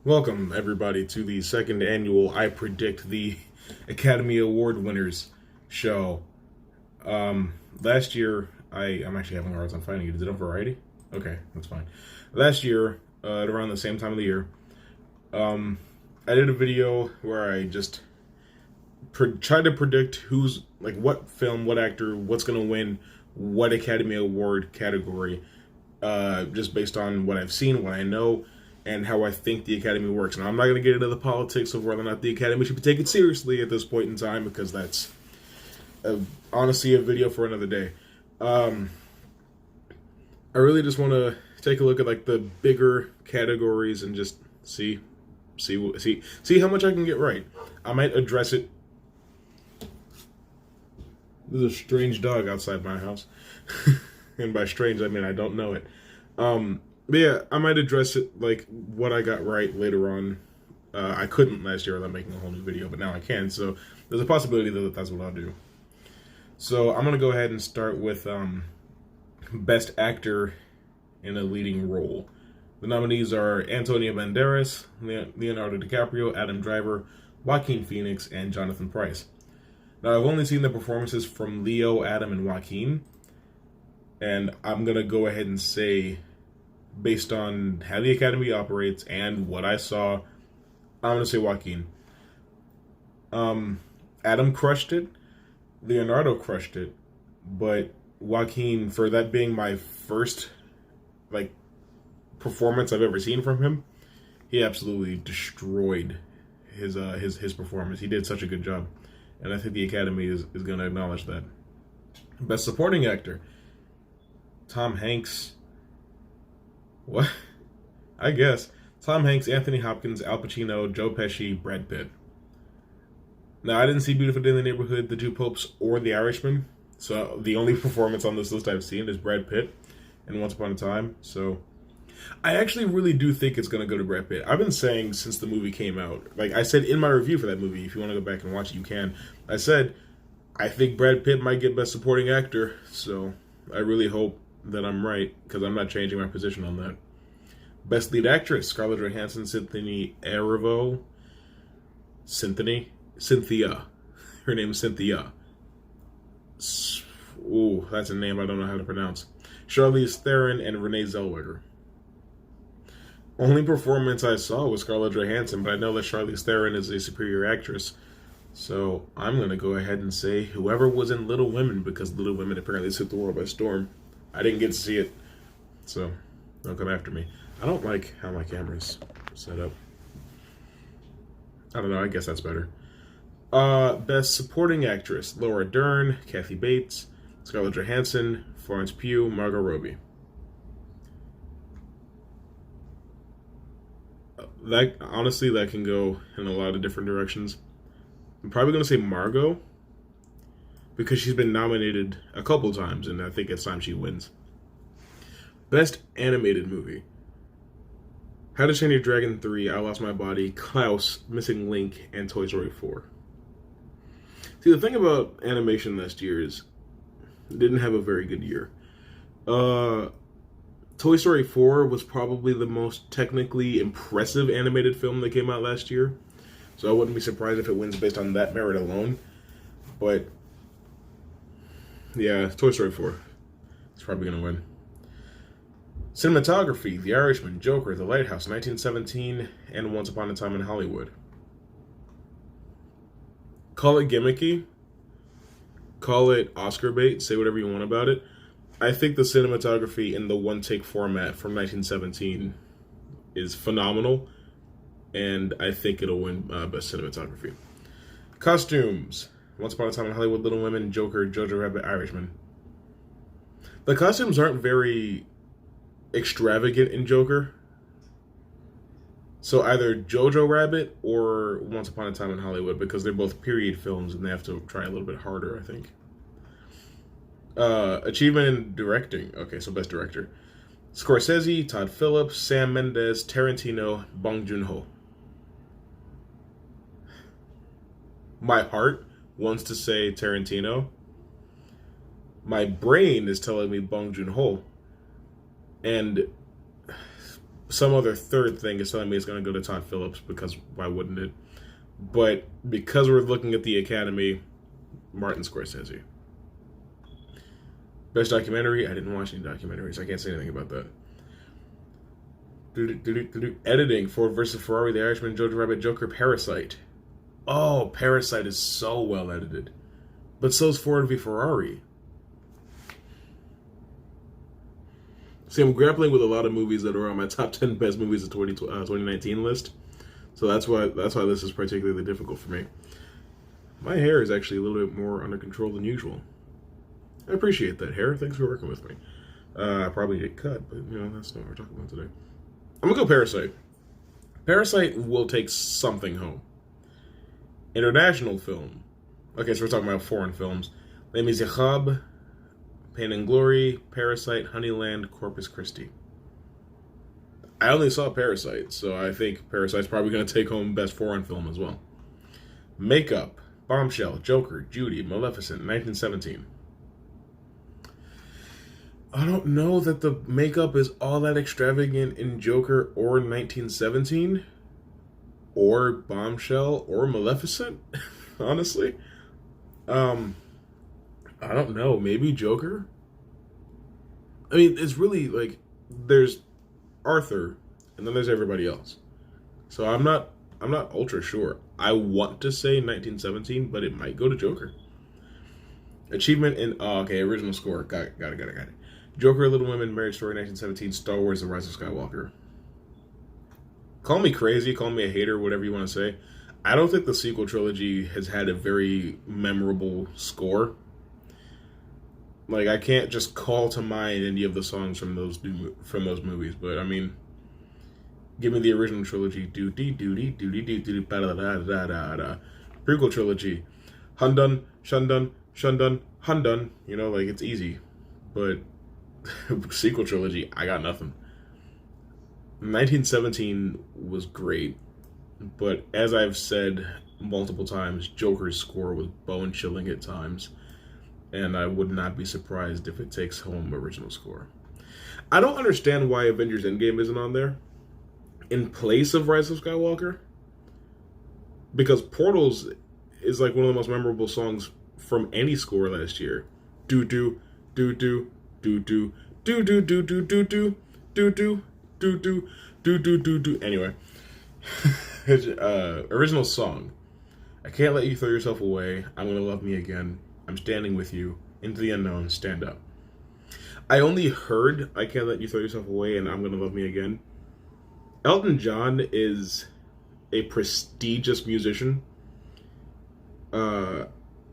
Welcome, everybody, to the second annual I Predict the Academy Award Winners show. Last year, I'm actually having a hard time finding it. Is it on Variety? Okay, that's fine. Last year, at around the same time of the year, I did a video where I just tried to predict who's, like, what film, what actor, what's going to win what Academy Award category, just based on what I've seen, what I know, and how I think the Academy works. Now, I'm not going to get into the politics of whether or not the Academy should be taken seriously at this point in time, because that's honestly a video for another day. I really just want to take a look at like the bigger categories and just see how much I can get right. I might address it. There's a strange dog outside my house, and by strange I mean I don't know it. But yeah, I might address it, like, what I got right later on. I couldn't last year without making a whole new video, but now I can, so there's a possibility that that's what I'll do. So I'm going to go ahead and start with Best Actor in a Leading Role. The nominees are Antonio Banderas, Leonardo DiCaprio, Adam Driver, Joaquin Phoenix, and Jonathan Pryce. Now, I've only seen the performances from Leo, Adam, and Joaquin, and I'm going to go ahead and say, based on how the Academy operates and what I saw, I'm going to say Joaquin. Adam crushed it. Leonardo crushed it. But Joaquin, for that being my first, like, performance I've ever seen from him, he absolutely destroyed his performance. He did such a good job. And I think the Academy is going to acknowledge that. Best Supporting Actor. Tom Hanks. What? I guess. Tom Hanks, Anthony Hopkins, Al Pacino, Joe Pesci, Brad Pitt. Now, I didn't see Beautiful Day in the Neighborhood, The Two Popes, or The Irishman. So the only performance on this list I've seen is Brad Pitt in Once Upon a Time. So I actually really do think it's going to go to Brad Pitt. I've been saying since the movie came out, like I said in my review for that movie, if you want to go back and watch it, you can. I said, I think Brad Pitt might get Best Supporting Actor. So I really hope that I'm right, because I'm not changing my position on that. Best Lead Actress, Scarlett Johansson, Cynthia Erivo. Cynthia. Her name is Cynthia. Ooh, that's a name I don't know how to pronounce. Charlize Theron and Renee Zellweger. Only performance I saw was Scarlett Johansson, but I know that Charlize Theron is a superior actress. So I'm going to go ahead and say whoever was in Little Women, because Little Women apparently took the world by storm. I didn't get to see it, so don't come after me. I don't like how my camera's set up. I don't know, I guess that's better. Best Supporting Actress, Laura Dern, Kathy Bates, Scarlett Johansson, Florence Pugh, Margot Robbie. Honestly, that can go in a lot of different directions. I'm probably going to say Margot, because she's been nominated a couple times, and I think it's time she wins. Best Animated Movie. How to Train Your Dragon 3, I Lost My Body, Klaus, Missing Link, and Toy Story 4. See, the thing about animation last year is it didn't have a very good year. Toy Story 4 was probably the most technically impressive animated film that came out last year. So I wouldn't be surprised if it wins based on that merit alone. But yeah, Toy Story 4. It's probably going to win. Cinematography, The Irishman, Joker, The Lighthouse, 1917, and Once Upon a Time in Hollywood. Call it gimmicky. Call it Oscar bait. Say whatever you want about it. I think the cinematography in the one-take format from 1917 is phenomenal. And I think it'll win Best Cinematography. Costumes. Once Upon a Time in Hollywood, Little Women, Joker, Jojo Rabbit, Irishman. The costumes aren't very extravagant in Joker. So either Jojo Rabbit or Once Upon a Time in Hollywood, because they're both period films and they have to try a little bit harder, I think. Achievement in Directing. Okay, so Best Director. Scorsese, Todd Phillips, Sam Mendes, Tarantino, Bong Joon-ho. My heart wants to say Tarantino. My brain is telling me Bong Joon-ho. And some other third thing is telling me it's going to go to Todd Phillips, because why wouldn't it? But because we're looking at the Academy, Martin Scorsese. Best documentary? I didn't watch any documentaries. I can't say anything about that. Editing: Ford versus Ferrari, The Irishman, Jojo Rabbit, Joker, Parasite. Oh, Parasite is so well edited. But so is Ford v Ferrari. See, I'm grappling with a lot of movies that are on my top 10 best movies of 2019 list. So that's why this is particularly difficult for me. My hair is actually a little bit more under control than usual. I appreciate that, hair. Thanks for working with me. I probably get cut, but that's not what we're talking about today. I'm gonna go Parasite. Parasite will take something home. International film. Okay, so we're talking about foreign films. Les Miserables, Pain and Glory, Parasite, Honeyland, Corpus Christi. I only saw Parasite, so I think Parasite's probably going to take home Best Foreign Film as well. Makeup: Bombshell, Joker, Judy, Maleficent, 1917. I don't know that the makeup is all that extravagant in Joker or 1917, or Bombshell, or Maleficent, honestly. I don't know, maybe Joker? I mean, it's really like, there's Arthur, and then there's everybody else. So I'm not ultra sure. I want to say 1917, but it might go to Joker. Achievement in original score. Got it. Joker, Little Women, Marriage Story, 1917, Star Wars: The Rise of Skywalker. Call me crazy, call me a hater, whatever you want to say. I don't think the sequel trilogy has had a very memorable score. Like, I can't just call to mind any of the songs from those movies, but I mean, give me the original trilogy. Prequel trilogy. Hundun, Shundun, Shundun, Hundun. Like, it's easy. But sequel trilogy, I got nothing. 1917 was great, but as I've said multiple times, Joker's score was bone-chilling at times, and I would not be surprised if it takes home original score. I don't understand why Avengers Endgame isn't on there in place of Rise of Skywalker, because Portals is like one of the most memorable songs from any score last year. Do do do do do do do do do do do do do do do. Anyway, original song. I Can't Let You Throw Yourself Away. I'm Gonna Love Me Again. I'm Standing With You. Into the Unknown. Stand Up. I only heard I Can't Let You Throw Yourself Away and I'm Gonna Love Me Again. Elton John is a prestigious musician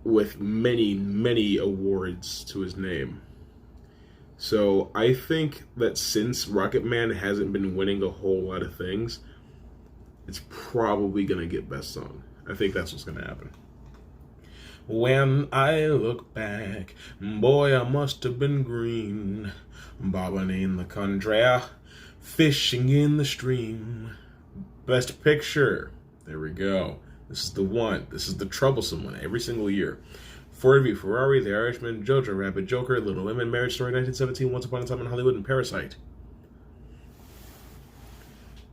with many awards to his name. So I think that since Rocketman hasn't been winning a whole lot of things, it's probably going to get Best Song. I think that's what's going to happen. When I look back, boy, I must have been green, bobbing in the country, fishing in the stream. Best Picture. There we go. This is the one. This is the troublesome one every single year. Ford v Ferrari, The Irishman, Jojo Rabbit, Joker, Little Women, Marriage Story, 1917, Once Upon a Time in Hollywood, and Parasite.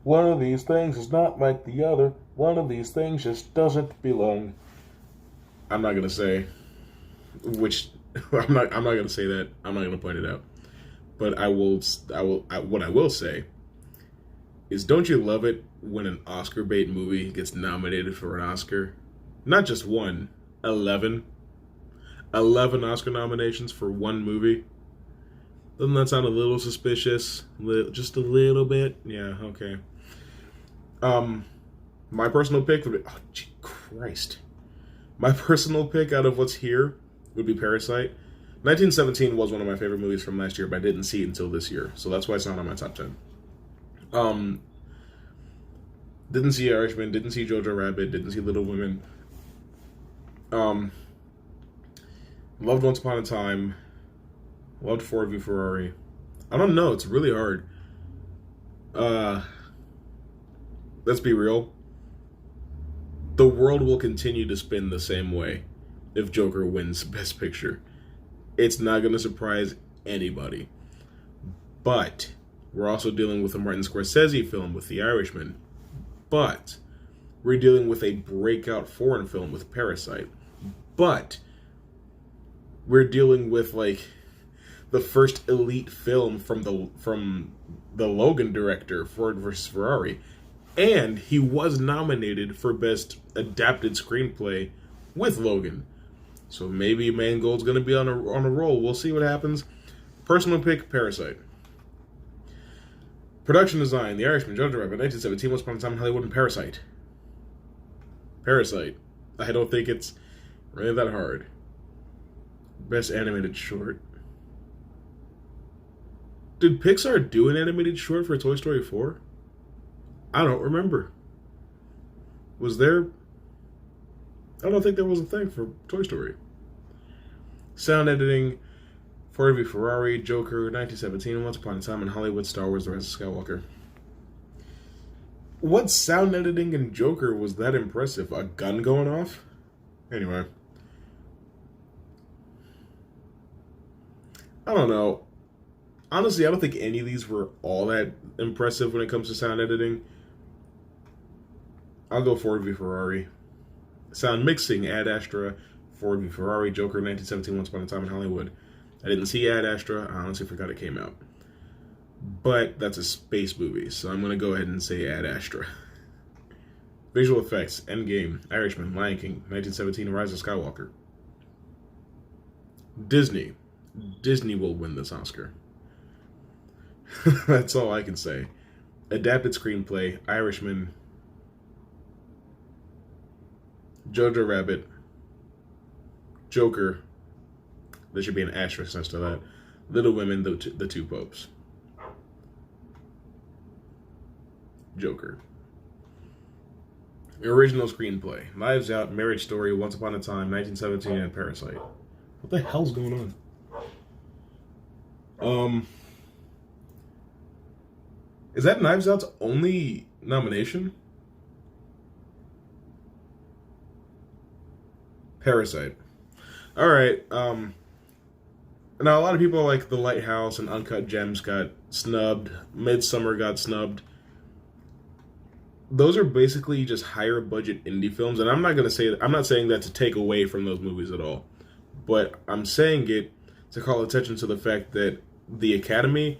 One of these things is not like the other. One of these things just doesn't belong. I'm not gonna say which. I'm not gonna say that. I'm not gonna point it out. But what I will say is, don't you love it when an Oscar bait movie gets nominated for an Oscar? Not just one, 11. 11 Oscar nominations for one movie. Doesn't that sound a little suspicious? Just a little bit? Yeah, okay. My personal pick would be... Oh, gee, Christ. My personal pick out of what's here would be Parasite. 1917 was one of my favorite movies from last year, but I didn't see it until this year, so that's why it's not on my top 10. Didn't see Irishman, didn't see Jojo Rabbit, didn't see Little Women. Loved Once Upon a Time. Loved Ford v Ferrari. I don't know, it's really hard. Let's be real. The world will continue to spin the same way if Joker wins Best Picture. It's not going to surprise anybody. But We're also dealing with a Martin Scorsese film with The Irishman. But we're dealing with a breakout foreign film with Parasite. But we're dealing with like the first elite film from the Logan director, Ford vs. Ferrari. And he was nominated for Best Adapted Screenplay with Logan. So maybe Mangold's going to be on a roll. We'll see what happens. Personal pick, Parasite. Production design, The Irishman, Jojo Rabbit, 1917, Once Upon a Time in Hollywood, and Parasite. Parasite. I don't think it's really that hard. Best animated short. Did Pixar do an animated short for Toy Story 4? I don't remember. Was there? I don't think there was a thing for Toy Story. Sound editing, Ford v. Ferrari, Joker, 1917, Once Upon a Time in Hollywood, Star Wars, The Rise of Skywalker. What sound editing in Joker was that impressive? A gun going off? Anyway. I don't know. Honestly, I don't think any of these were all that impressive when it comes to sound editing. I'll go Ford v. Ferrari. Sound mixing, Ad Astra, Ford v. Ferrari, Joker, 1917, Once Upon a Time in Hollywood. I didn't see Ad Astra. I honestly forgot it came out. But that's a space movie, so I'm going to go ahead and say Ad Astra. Visual effects, Endgame, Irishman, Lion King, 1917, Rise of Skywalker. Disney. Disney will win this Oscar. That's all I can say. Adapted screenplay, Irishman, Jojo Rabbit, Joker. There should be an asterisk next to that. Little Women, the Two Popes. Joker. Original screenplay, Knives Out, Marriage Story, Once Upon a Time, 1917, and Parasite. What the hell's going on? Is that Knives Out's only nomination? Parasite. Alright, now a lot of people like The Lighthouse and Uncut Gems got snubbed. Midsummer got snubbed. Those are basically just higher budget indie films, and I'm not saying that to take away from those movies at all. But I'm saying it to call attention to the fact that the Academy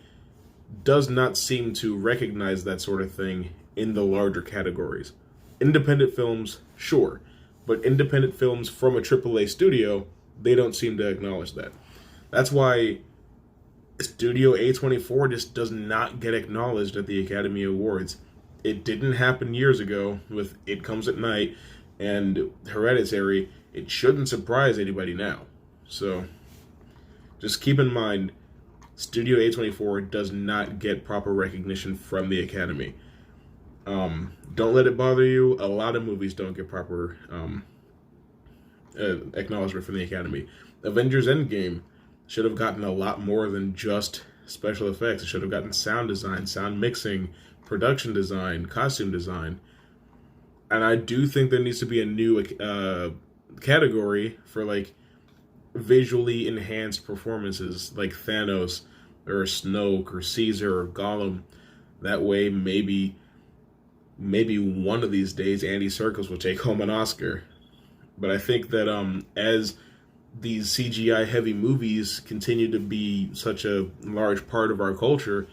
does not seem to recognize that sort of thing in the larger categories. Independent films, sure, but independent films from a AAA studio, they don't seem to acknowledge that. That's why Studio A24 just does not get acknowledged at the Academy Awards. It didn't happen years ago with It Comes at Night and Hereditary. It shouldn't surprise anybody now. So, just keep in mind, Studio A24 does not get proper recognition from the Academy. Don't let it bother you. A lot of movies don't get proper acknowledgement from the Academy. Avengers Endgame should have gotten a lot more than just special effects. It should have gotten sound design, sound mixing, production design, costume design. And I do think there needs to be a new category for like visually enhanced performances like Thanos or Snoke or Caesar or Gollum. That way maybe one of these days Andy Serkis will take home an Oscar. But I think that as these CGI heavy movies continue to be such a large part of our culture,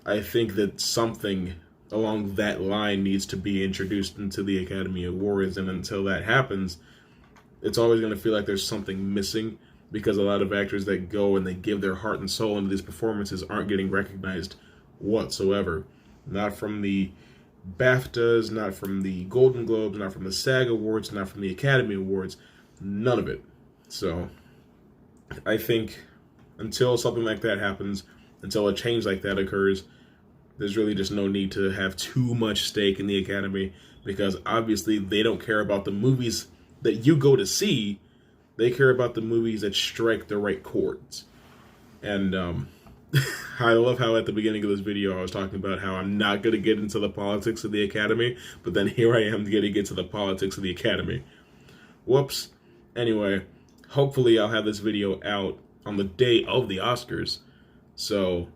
I think that something along that line needs to be introduced into the Academy Awards, and until that happens, it's always going to feel like there's something missing, because a lot of actors that go and they give their heart and soul into these performances aren't getting recognized whatsoever. Not from the BAFTAs, not from the Golden Globes, not from the SAG Awards, not from the Academy Awards, none of it. So, I think until something like that happens, until a change like that occurs, there's really just no need to have too much stake in the Academy, because obviously they don't care about the movies that you go to see. They care about the movies that strike the right chords. And I love how at the beginning of this video I was talking about how I'm not going to get into the politics of the Academy, but then here I am getting into the politics of the Academy. Whoops. Anyway, hopefully I'll have this video out on the day of the Oscars. So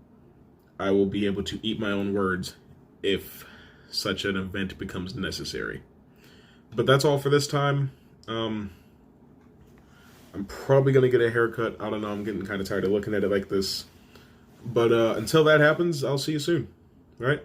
I will be able to eat my own words if such an event becomes necessary. But that's all for this time. I'm probably going to get a haircut. I don't know. I'm getting kind of tired of looking at it like this. But until that happens, I'll see you soon. All right?